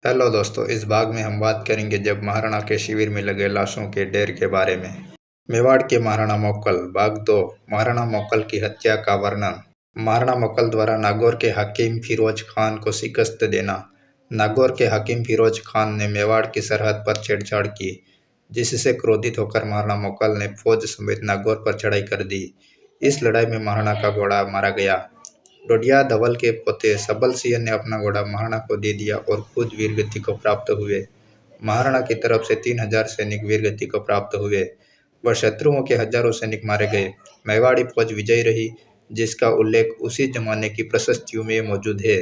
Hello दोस्तों, इस भाग में हम बात करेंगे जब महाराणा के शिविर में लगे लाशों के ढेर के बारे में। मेवाड़ के महाराणा मोक्कल भाग 2। महाराणा मोक्कल की हत्या का वर्णन। महाराणा मोक्कल द्वारा नागौर के हाकिम फिरोज खान को शिकस्त देना। नागौर के हाकिम फिरोज खान ने मेवाड़ की सरहद पर छेड़छाड़ की, जिससे क्रोधित होकर महाराणा मोक्कल ने फौज समेत नागौर पर चढ़ाई कर दी। इस लड़ाई में महाराणा का घोड़ा मारा गया। डोडिया धवल के पोते सबल सिंह ने अपना घोड़ा महाराणा को दे दिया और खुद वीरगति को प्राप्त हुए। महाराणा की तरफ से 3000 सैनिक वीरगति को प्राप्त हुए व शत्रुओं के हजारों सैनिक मारे गए। मेवाड़ी फौज विजयी रही, जिसका उल्लेख उसी जमाने की प्रशस्तियों में मौजूद है।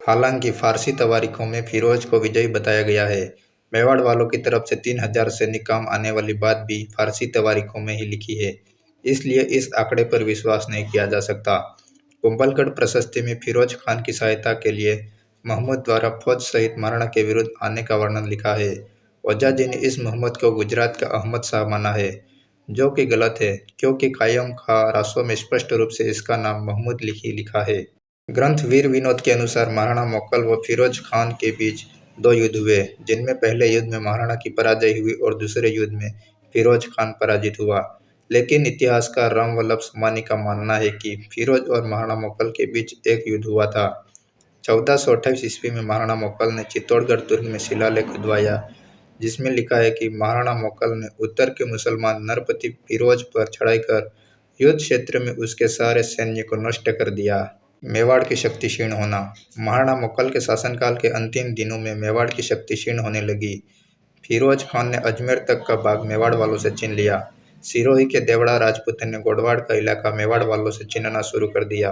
हालांकि फारसी तवारीखों में फिरोज को विजयी बताया गया है। मेवाड़ वालों की तरफ से 3000 सैनिक काम आने वाली बात भी फारसी तवारीखों में ही लिखी है, इसलिए इस आंकड़े पर विश्वास नहीं किया जा सकता। कुंभलगढ़ प्रशस्ति में फिरोज खान की सहायता के लिए महमूद द्वारा फौज सहित महाराणा के विरुद्ध आने का वर्णन लिखा है। ओझा जी ने इस महमूद को गुजरात का अहमद शाह माना है, जो कि गलत है, क्योंकि कायम खां रासों में स्पष्ट रूप से इसका नाम महमूद लिखा है। ग्रंथ वीर विनोद के अनुसार महाराणा मोक्कल व फिरोज खान के बीच 2 युद्ध हुए, जिनमें पहले युद्ध में महाराणा की पराजय हुई और दूसरे युद्ध में फिरोज खान पराजित हुआ। लेकिन इतिहासकार रामवल्लभ समानी का मानना है कि फिरोज और महाराणा मोक्कल के बीच एक युद्ध हुआ था। 1428 ईस्वी में महाराणा मोक्कल ने चित्तौड़गढ़ दुर्ग में शिलालेख खुदवाया, जिसमें लिखा है कि महाराणा मोक्कल ने उत्तर के मुसलमान नरपति फिरोज पर चढ़ाई कर युद्ध क्षेत्र में उसके सारे सैन्य को नष्ट कर दिया। मेवाड़ की शक्ति क्षीण होना। महाराणा मोक्कल के शासनकाल के अंतिम दिनों में मेवाड़ की शक्ति क्षीण होने लगी। फिरोज खान ने अजमेर तक का भाग मेवाड़ वालों से छीन लिया। सिरोही के देवड़ा राजपूत ने गोडवाड़ का इलाका मेवाड़ वालों से छीनना शुरू कर दिया।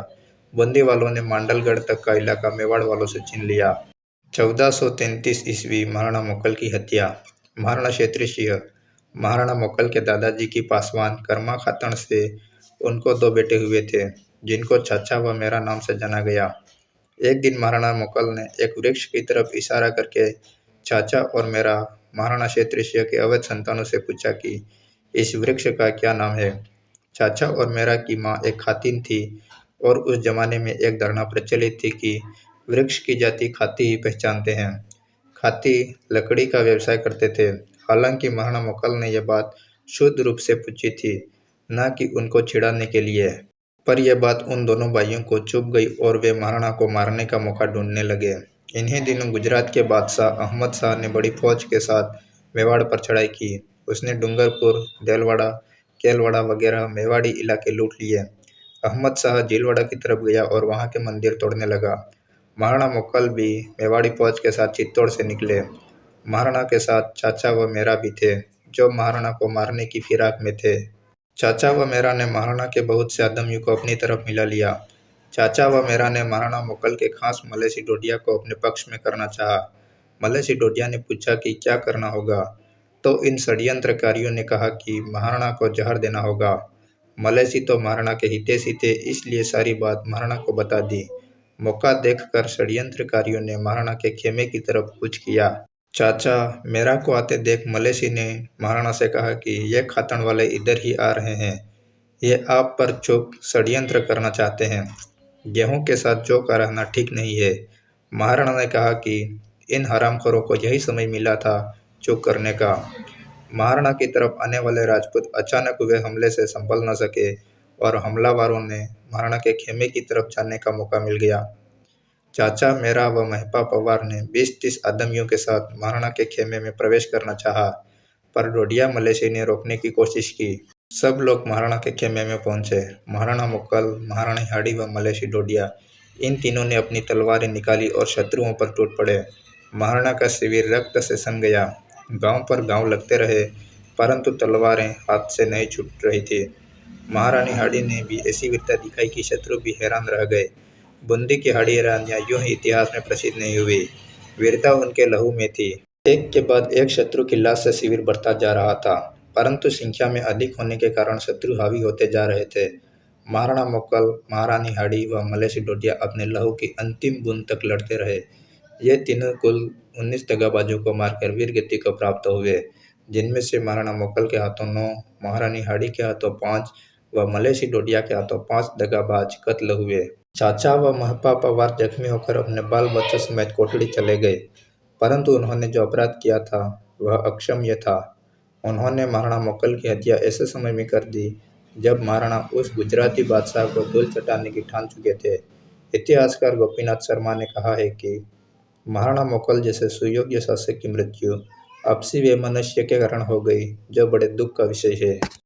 बूंदी वालों ने मांडलगढ़ तक का इलाका मेवाड़ वालों से छीन लिया। 1433 ईस्वी महाराणा मोक्कल की हत्या। महाराणा क्षेत्री सिंह महाराणा मोक्कल के दादाजी की पासवान कर्मा खातन से उनको 2 बेटे हुए थे, जिनको चाचा व मेरा नाम से जाना गया। एक दिन महाराणा मोक्कल ने एक वृक्ष की तरफ इशारा करके चाचा और मेरा महाराणा क्षेत्री सिंह के अवैध संतानों से पूछा कि इस वृक्ष का क्या नाम है। चाचा और मेरा की माँ एक खातिन थी और उस जमाने में एक धारणा प्रचलित थी कि वृक्ष की जाति खाती ही पहचानते हैं। खाती लकड़ी का व्यवसाय करते थे। हालांकि महाराणा मोक्कल ने यह बात शुद्ध रूप से पूछी थी, न कि उनको छिड़ाने के लिए। पर यह बात उन दोनों भाइयों को चुभ गई और वे महाराणा को मारने का मौका ढूंढने लगे। इन्हीं दिनों गुजरात के बादशाह अहमद शाह ने बड़ी फौज के साथ मेवाड़ पर चढ़ाई की। उसने डूंगरपुर, देलवाड़ा, केलवाड़ा वगैरह मेवाड़ी इलाके लूट लिए। अहमद शाह झीलवाड़ा की तरफ गया और वहां के मंदिर तोड़ने लगा। महाराणा मोक्कल भी मेवाड़ी फौज के साथ चित्तौड़ से निकले। महाराणा के साथ चाचा व मेरा भी थे, जो महाराणा को मारने की फिराक में थे। चाचा व मेरा ने महाराणा के बहुत से आदमियों को अपनी तरफ मिला लिया। चाचा व मेरा ने महाराणा मोक्कल के खास मलेसी डोडिया को अपने पक्ष में करना चाहा। मलेसी डोडिया ने पूछा कि क्या करना होगा, तो इन षड्यंत्रकारियों ने कहा कि महाराणा को जहर देना होगा। मलेसी तो महाराणा के हितैषी थे, इसलिए सारी बात महाराणा को बता दी। मौका देखकर षड्यंत्रकारियों ने महाराणा के खेमे की तरफ कूच किया। चाचा मेरा को आते देख मलेसी ने महाराणा से कहा कि ये खातन वाले इधर ही आ रहे हैं, ये आप पर चौक षड्यंत्र करना चाहते हैं। गेहूं के साथ चौका रहना ठीक नहीं है। महाराणा ने कहा कि इन हरामखोरों को यही समय मिला था चुप करने का। महाराणा की तरफ आने वाले राजपूत अचानक हुए हमले से संभल न सके और हमलावरों ने महाराणा के खेमे की तरफ जाने का मौका मिल गया। चाचा मेरा व महपा पवार ने 20-30 आदमियों के साथ महाराणा के खेमे में प्रवेश करना चाहा, पर डोडिया मलेसी ने रोकने की कोशिश की। सब लोग महाराणा के खेमे में पहुंचे। महाराणा मोक्कल, महारानी हाड़ी व मलेसी डोडिया, इन तीनों ने अपनी तलवारें निकाली और शत्रुओं पर टूट पड़े। महाराणा का शिविर रक्त से सन गया। गांव पर गांव लगते रहे, परंतु तलवारें हाथ से नहीं छूट रही थी। महारानी हाड़ी ने भी ऐसी वीरता दिखाई कि शत्रु भी हैरान रह गए। बूंदी की हाड़ी रानियां यूं ही इतिहास में प्रसिद्ध नहीं हुई, वीरता उनके लहू में थी। एक के बाद एक शत्रु की लाश से शिविर बढ़ता जा रहा था, परंतु संख्या में अधिक होने के कारण शत्रु हावी होते जा रहे थे। महाराणा मोक्कल, महारानी हाड़ी व मलेसी डोडिया अपने लहू की अंतिम बूंद तक लड़ते रहे। ये तीनों कुल 19 दगाबाजों को मारकर वीरगति को प्राप्त हुए, जिनमें से महाराणा मोक्कल के हाथों 9, महारानी हाड़ी के हाथों 5 व मलेसी डोडिया के हाथों 5 दगाबाज कत्ल हुए। चाचा व महपा पवार जख्मी होकर अपने बाल बच्चों समेत कोटड़ी चले गए। परंतु उन्होंने जो अपराध किया था वह अक्षम्य था। उन्होंने महाराणा मोक्कल की हत्या ऐसे समय में कर दी जब महाराणा उस गुजराती बादशाह को धूल चटाने की ठान चुके थे। इतिहासकार गोपीनाथ शर्मा ने कहा है कि महाराणा मोक्कल जैसे सुयोग्य शासक की मृत्यु आपसी वैमनस्य के कारण हो गई, जो बड़े दुख का विषय है।